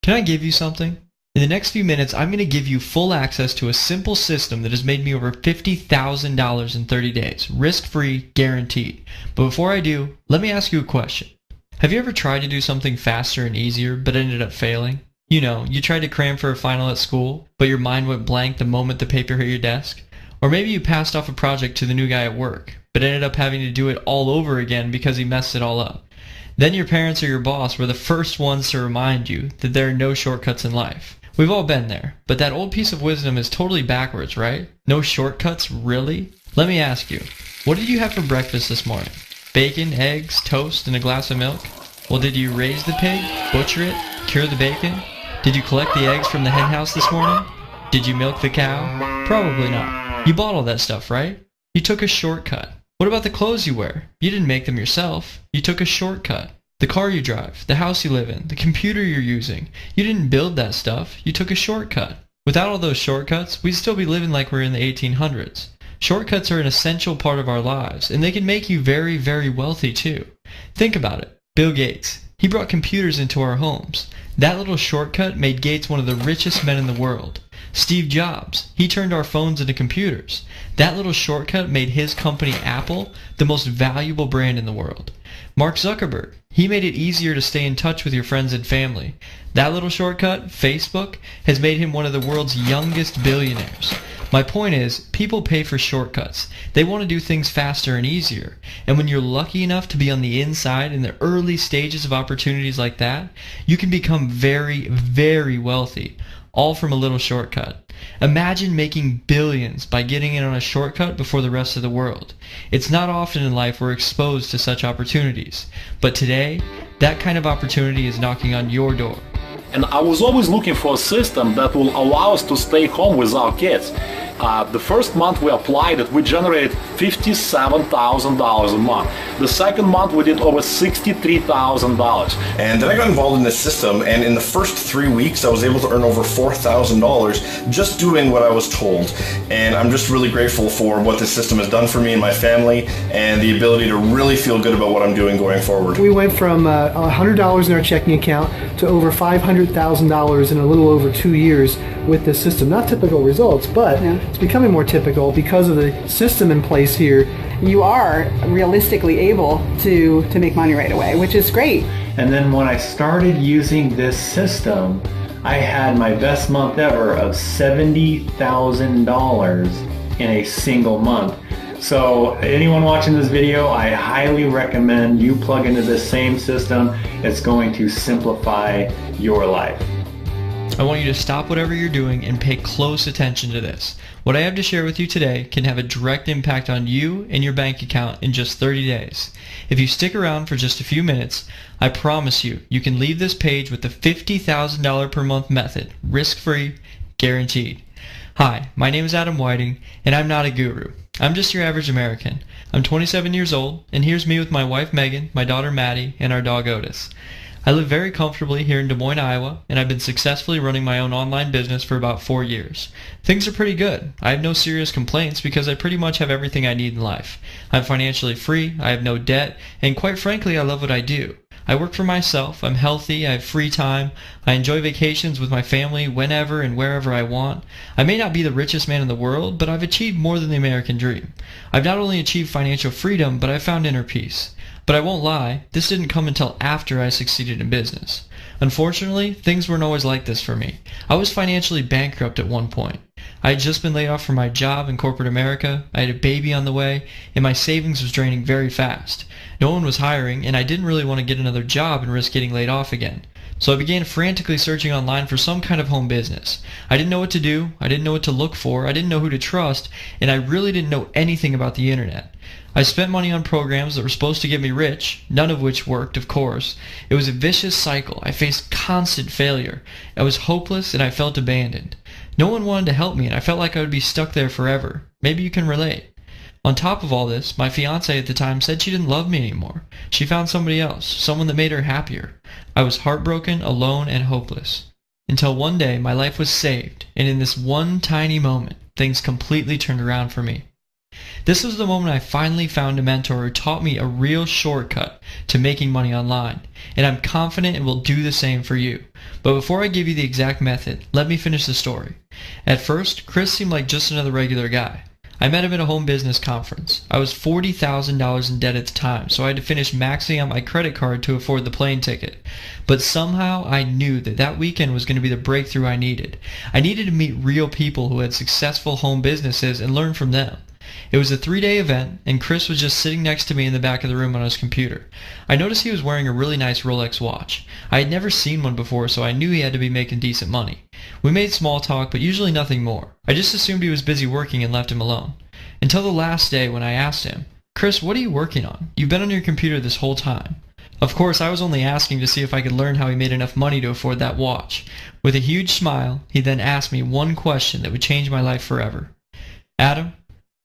Can I give you something? In the next few minutes, I'm going to give you full access to a simple system that has made me over $50,000 in 30 days, risk-free, guaranteed. But before I do, let me ask you a question. Have you ever tried to do something faster and easier, but ended up failing? You know, you tried to cram for a final at school, but your mind went blank the moment the paper hit your desk? Or maybe you passed off a project to the new guy at work, but ended up having to do it all over again because he messed it all up. Then your parents or your boss were the first ones to remind you that there are no shortcuts in life. We've all been there, but that old piece of wisdom is totally backwards, right? No shortcuts, really? Let me ask you, what did you have for breakfast this morning? Bacon, eggs, toast, and a glass of milk? Well, did you raise the pig, butcher it, cure the bacon? Did you collect the eggs from the hen house this morning? Did you milk the cow? Probably not. You bought all that stuff, right? You took a shortcut. What about the clothes you wear? You didn't make them yourself. You took a shortcut. The car you drive, the house you live in, the computer you're using. You didn't build that stuff. You took a shortcut. Without all those shortcuts, we'd still be living like we're in the 1800s. Shortcuts are an essential part of our lives, and they can make you very, very wealthy too. Think about it. Bill Gates. He brought computers into our homes. That little shortcut made Gates one of the richest men in the world. Steve Jobs. He turned our phones into computers. That little shortcut made his company Apple the most valuable brand in the world. Mark Zuckerberg. He made it easier to stay in touch with your friends and family. That little shortcut, Facebook, has made him one of the world's youngest billionaires. My point is, people pay for shortcuts. They want to do things faster and easier. And when you're lucky enough to be on the inside in the early stages of opportunities like that, you can become very, very wealthy, all from a little shortcut. Imagine making billions by getting in on a shortcut before the rest of the world. It's not often in life we're exposed to such opportunities, but today, that kind of opportunity is knocking on your door. And I was always looking for a system that will allow us to stay home with our kids. The first month we applied it, we generated $57,000 a month. The second month we did over $63,000. And then I got involved in this system, and in the first 3 weeks I was able to earn over $4,000 just doing what I was told. And I'm just really grateful for what this system has done for me and my family, and the ability to really feel good about what I'm doing going forward. We went from $100 in our checking account to over $500,000 in a little over 2 years with this system. Not typical results, but it's becoming more typical because of the system in place here. You are realistically able to make money right away, which is great. And then when I started using this system, I had my best month ever of $70,000 in a single month. So anyone watching this video, I highly recommend you plug into this same system. It's going to simplify your life. I want you to stop whatever you're doing and pay close attention to this. What I have to share with you today can have a direct impact on you and your bank account in just 30 days. If you stick around for just a few minutes, I promise you, you can leave this page with the $50,000 per month method, risk-free, guaranteed. Hi, my name is Adam Whiting, and I'm not a guru. I'm just your average American. I'm 27 years old, and here's me with my wife Megan, my daughter Maddie, and our dog Otis. I live very comfortably here in Des Moines, Iowa, and I've been successfully running my own online business for about 4 years. Things are pretty good. I have no serious complaints because I pretty much have everything I need in life. I'm financially free, I have no debt, and quite frankly, I love what I do. I work for myself, I'm healthy, I have free time, I enjoy vacations with my family whenever and wherever I want. I may not be the richest man in the world, but I've achieved more than the American dream. I've not only achieved financial freedom, but I've found inner peace. But I won't lie, this didn't come until after I succeeded in business. Unfortunately, things weren't always like this for me. I was financially bankrupt at one point. I had just been laid off from my job in corporate America, I had a baby on the way, and my savings was draining very fast. No one was hiring, and I didn't really want to get another job and risk getting laid off again. So I began frantically searching online for some kind of home business. I didn't know what to do, I didn't know what to look for, I didn't know who to trust, and I really didn't know anything about the internet. I spent money on programs that were supposed to get me rich, none of which worked, of course. It was a vicious cycle. I faced constant failure. I was hopeless and I felt abandoned. No one wanted to help me and I felt like I would be stuck there forever. Maybe you can relate. On top of all this, my fiancée at the time said she didn't love me anymore. She found somebody else, someone that made her happier. I was heartbroken, alone, and hopeless. Until one day, my life was saved, and in this one tiny moment, things completely turned around for me. This was the moment I finally found a mentor who taught me a real shortcut to making money online, and I'm confident it will do the same for you. But before I give you the exact method, let me finish the story. At first, Chris seemed like just another regular guy. I met him at a home business conference. I was $40,000 in debt at the time, so I had to finish maxing out my credit card to afford the plane ticket. But somehow I knew that that weekend was going to be the breakthrough I needed. I needed to meet real people who had successful home businesses and learn from them. It was a 3-day event, and Chris was just sitting next to me in the back of the room on his computer. I noticed he was wearing a really nice Rolex watch. I had never seen one before, so I knew he had to be making decent money. We made small talk, but usually nothing more. I just assumed he was busy working and left him alone. Until the last day when I asked him, "Chris, what are you working on? You've been on your computer this whole time." Of course, I was only asking to see if I could learn how he made enough money to afford that watch. With a huge smile, he then asked me one question that would change my life forever. "Adam,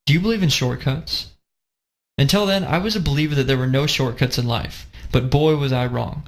do you believe in shortcuts?" Until then, I was a believer that there were no shortcuts in life, but boy was I wrong.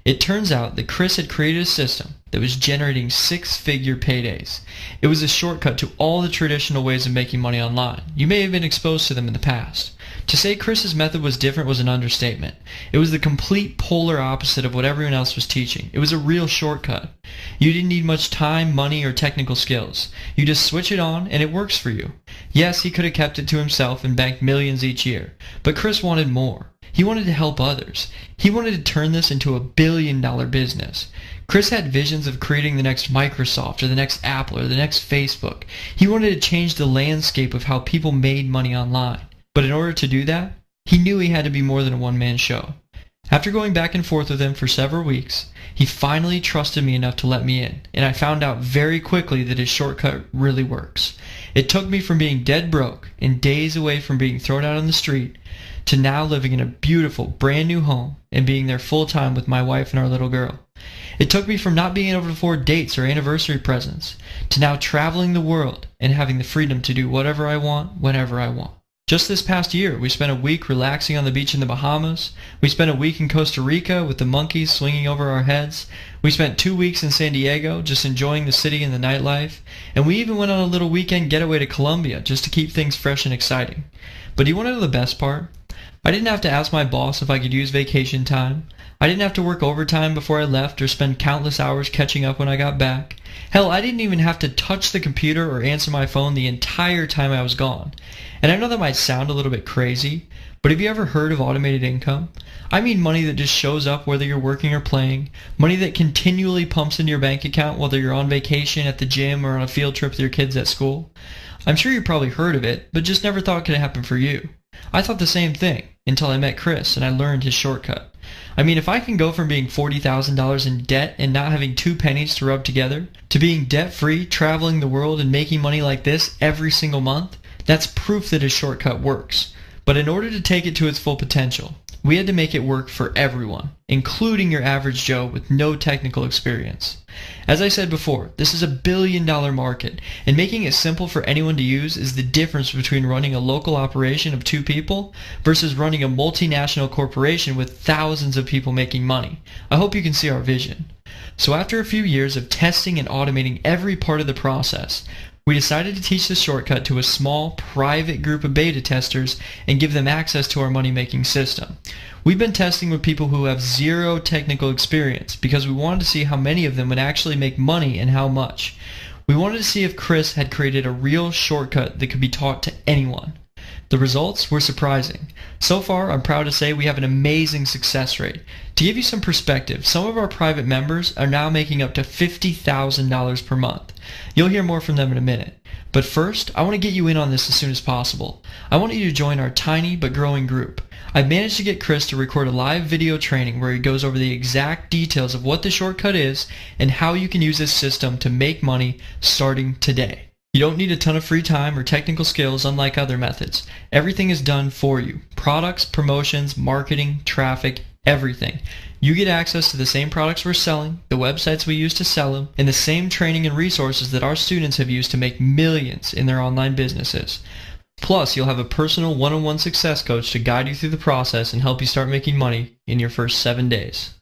It turns out that Chris had created a system that was generating 6-figure paydays. It was a shortcut to all the traditional ways of making money online. You may have been exposed to them in the past. To say Chris's method was different was an understatement. It was the complete polar opposite of what everyone else was teaching. It was a real shortcut. You didn't need much time, money, or technical skills. You just switch it on and it works for you. Yes, he could have kept it to himself and banked millions each year, but Chris wanted more. He wanted to help others. He wanted to turn this into a billion-dollar business. Chris had visions of creating the next Microsoft or the next Apple or the next Facebook. He wanted to change the landscape of how people made money online. But in order to do that, he knew he had to be more than a one-man show. After going back and forth with him for several weeks, he finally trusted me enough to let me in, and I found out very quickly that his shortcut really works. It took me from being dead broke and days away from being thrown out on the street to now living in a beautiful, brand new home and being there full-time with my wife and our little girl. It took me from not being able to afford dates or anniversary presents to now traveling the world and having the freedom to do whatever I want, whenever I want. Just this past year, we spent a week relaxing on the beach in the Bahamas. We spent a week in Costa Rica with the monkeys swinging over our heads. We spent 2 weeks in San Diego just enjoying the city and the nightlife. And we even went on a little weekend getaway to Colombia just to keep things fresh and exciting. But do you want to know the best part? I didn't have to ask my boss if I could use vacation time. I didn't have to work overtime before I left or spend countless hours catching up when I got back. Hell, I didn't even have to touch the computer or answer my phone the entire time I was gone. And I know that might sound a little bit crazy, but have you ever heard of automated income? I mean money that just shows up whether you're working or playing, money that continually pumps into your bank account whether you're on vacation, at the gym, or on a field trip with your kids at school. I'm sure you've probably heard of it, but just never thought it could happen for you. I thought the same thing until I met Chris and I learned his shortcut. I mean, if I can go from being $40,000 in debt and not having 2 pennies to rub together to being debt-free, traveling the world, and making money like this every single month, that's proof that his shortcut works. But in order to take it to its full potential, we had to make it work for everyone, including your average Joe with no technical experience. As I said before, this is a billion-dollar market, and making it simple for anyone to use is the difference between running a local operation of 2 people versus running a multinational corporation with thousands of people making money. I hope you can see our vision. So after a few years of testing and automating every part of the process, we decided to teach this shortcut to a small, private group of beta testers and give them access to our money-making system. We've been testing with people who have zero technical experience because we wanted to see how many of them would actually make money and how much. We wanted to see if Chris had created a real shortcut that could be taught to anyone. The results were surprising. So far, I'm proud to say we have an amazing success rate. To give you some perspective, some of our private members are now making up to $50,000 per month. You'll hear more from them in a minute. But first, I want to get you in on this as soon as possible. I want you to join our tiny but growing group. I've managed to get Chris to record a live video training where he goes over the exact details of what the shortcut is and how you can use this system to make money starting today. You don't need a ton of free time or technical skills unlike other methods. Everything is done for you. Products, promotions, marketing, traffic, everything. You get access to the same products we're selling, the websites we use to sell them, and the same training and resources that our students have used to make millions in their online businesses. Plus, you'll have a personal one-on-one success coach to guide you through the process and help you start making money in your first 7 days.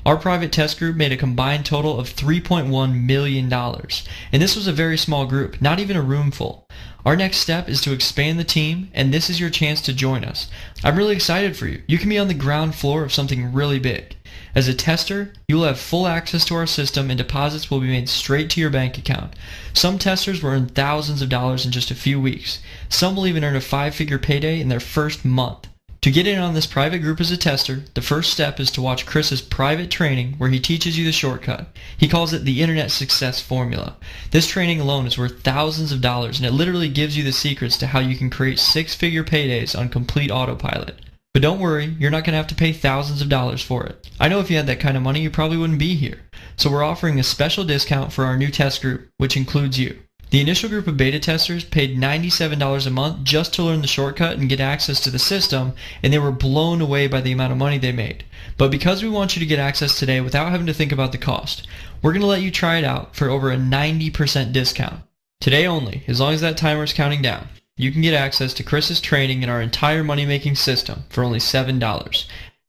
Our private test group made a combined total of $3.1 million, and this was a very small group, not even a room full. Our next step is to expand the team, and this is your chance to join us. I'm really excited for you. You can be on the ground floor of something really big. As a tester, you will have full access to our system and deposits will be made straight to your bank account. Some testers will earn thousands of dollars in just a few weeks. Some will even earn a 5-figure payday in their first month. To get in on this private group as a tester, the first step is to watch Chris's private training where he teaches you the shortcut. He calls it the Internet Success Formula. This training alone is worth thousands of dollars and it literally gives you the secrets to how you can create 6-figure paydays on complete autopilot. But don't worry, you're not going to have to pay thousands of dollars for it. I know if you had that kind of money, you probably wouldn't be here. So we're offering a special discount for our new test group, which includes you. The initial group of beta testers paid $97 a month just to learn the shortcut and get access to the system, and they were blown away by the amount of money they made. But because we want you to get access today without having to think about the cost, we're going to let you try it out for over a 90% discount. Today only, as long as that timer is counting down. You can get access to Chris's training and our entire money-making system for only $7.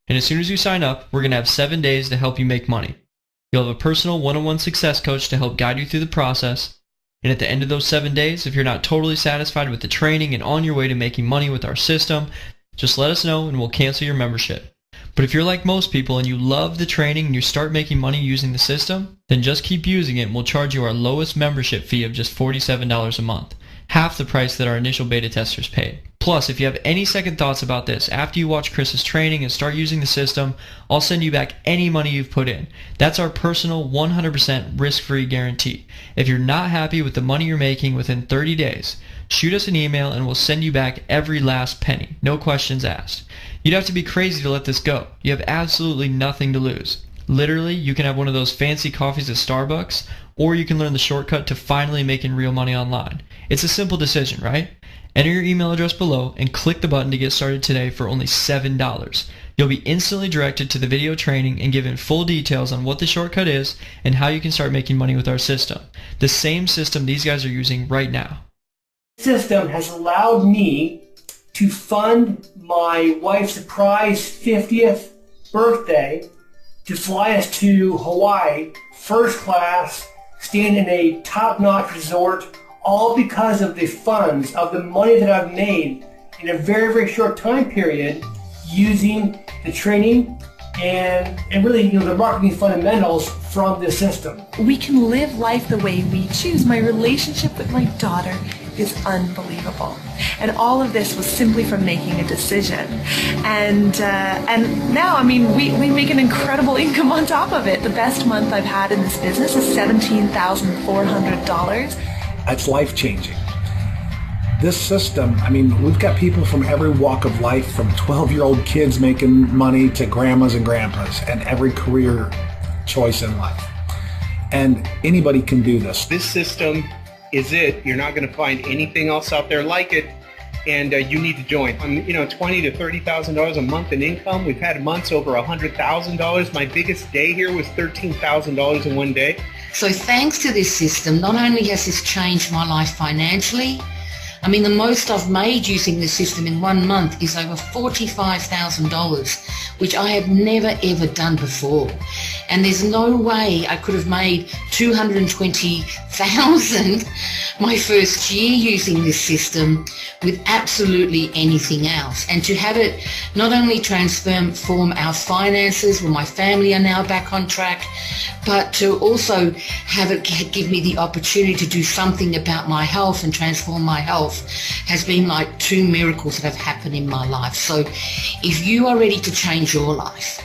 And as soon as you sign up, we're going to have 7 days to help you make money. You'll have a personal one-on-one success coach to help guide you through the process. And at the end of those 7 days, if you're not totally satisfied with the training and on your way to making money with our system, just let us know and we'll cancel your membership. But if you're like most people and you love the training and you start making money using the system, then just keep using it and we'll charge you our lowest membership fee of just $47 a month. Half the price that our initial beta testers paid. Plus, if you have any second thoughts about this, after you watch Chris's training and start using the system, I'll send you back any money you've put in. That's our personal 100% risk-free guarantee. If you're not happy with the money you're making within 30 days, shoot us an email and we'll send you back every last penny. No questions asked. You'd have to be crazy to let this go. You have absolutely nothing to lose. Literally, you can have one of those fancy coffees at Starbucks, or you can learn the shortcut to finally making real money online. It's a simple decision, right? Enter your email address below and click the button to get started today for only $7. You'll be instantly directed to the video training and given full details on what the shortcut is and how you can start making money with our system. The same system these guys are using right now. This system has allowed me to fund my wife's surprise 50th birthday, to fly us to Hawaii, first class, staying in a top-notch resort, all because of the funds, of the money that I've made in a very, very short time period using the training and really, the marketing fundamentals from this system. We can live life the way we choose. My relationship with my daughter is unbelievable. And all of this was simply from making a decision. And now, I mean, we make an incredible income on top of it. The best month I've had in this business is $17,400. It's life-changing. This system, I mean, we've got people from every walk of life, from 12-year-old kids making money to grandmas and grandpas, and every career choice in life. And anybody can do this. This system is it. You're not going to find anything else out there like it, and you need to join. $20,000 to $30,000 a month in income. We've had months over $100,000. My biggest day here was $13,000 in one day. So thanks to this system, not only has this changed my life financially, I mean, the most I've made using this system in 1 month is over $45,000, which I have never ever done before. And there's no way I could have made $220,000 my first year using this system with absolutely anything else. And to have it not only transform our finances, where my family are now back on track, but to also have it give me the opportunity to do something about my health and transform my health has been like 2 miracles that have happened in my life. So if you are ready to change your life,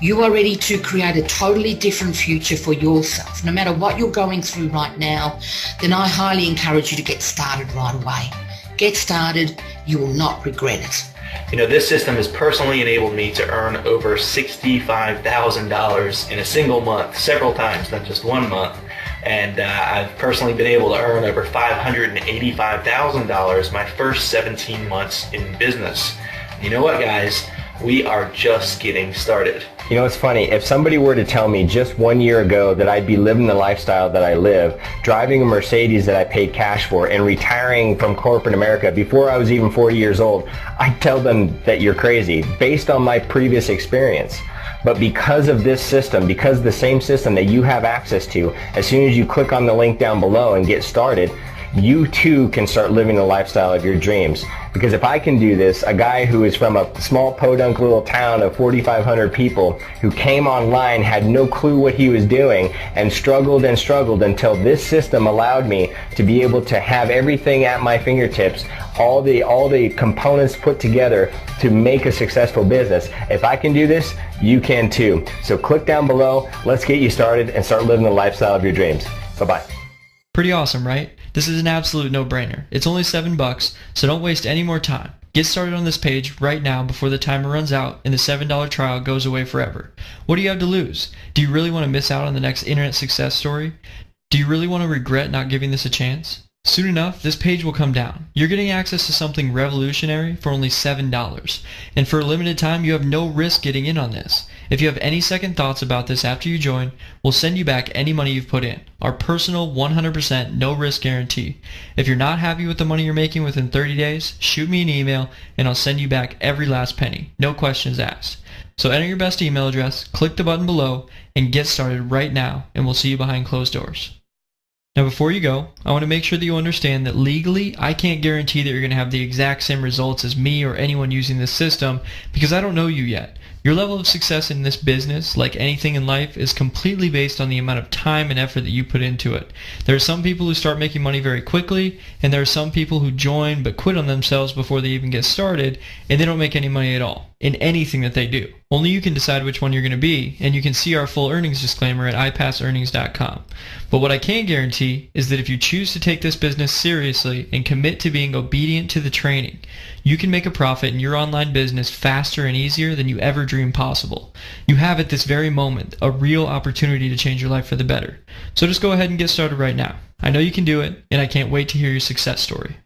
you are ready to create a totally different future for yourself, no matter what you're going through right now, then I highly encourage you to get started right away. Get started, you will not regret it. This system has personally enabled me to earn over $65,000 in a single month, several times, not just 1 month. And I've personally been able to earn over $585,000 my first 17 months in business. You know what, guys? We are just getting started. It's funny, if somebody were to tell me just 1 year ago that I'd be living the lifestyle that I live, driving a Mercedes that I paid cash for, and retiring from corporate America before I was even 40 years old, I'd tell them that you're crazy, based on my previous experience. But because of this system, because the same system that you have access to, as soon as you click on the link down below and get started, you too can start living the lifestyle of your dreams. Because if I can do this, a guy who is from a small podunk little town of 4,500 people who came online, had no clue what he was doing, and struggled until this system allowed me to be able to have everything at my fingertips, all the components put together to make a successful business. If I can do this, you can too. So click down below, let's get you started and start living the lifestyle of your dreams. Bye-bye. Pretty awesome, right? This is an absolute no-brainer. It's only $7, so don't waste any more time. Get started on this page right now before the timer runs out and the $7 trial goes away forever. What do you have to lose? Do you really want to miss out on the next internet success story? Do you really want to regret not giving this a chance? Soon enough, this page will come down. You're getting access to something revolutionary for only $7. And for a limited time, you have no risk getting in on this. If you have any second thoughts about this after you join, we'll send you back any money you've put in. Our personal 100% no risk guarantee. If you're not happy with the money you're making within 30 days, shoot me an email and I'll send you back every last penny. No questions asked. So enter your best email address, click the button below, and get started right now, and we'll see you behind closed doors. Now before you go, I want to make sure that you understand that legally, I can't guarantee that you're going to have the exact same results as me or anyone using this system because I don't know you yet. Your level of success in this business, like anything in life, is completely based on the amount of time and effort that you put into it. There are some people who start making money very quickly, and there are some people who join but quit on themselves before they even get started, and they don't make any money at all in anything that they do. Only you can decide which one you're going to be, and you can see our full earnings disclaimer at iPassEarnings.com. But what I can guarantee is that if you choose to take this business seriously and commit to being obedient to the training, you can make a profit in your online business faster and easier than you ever dreamed possible. You have at this very moment a real opportunity to change your life for the better. So just go ahead and get started right now. I know you can do it, and I can't wait to hear your success story.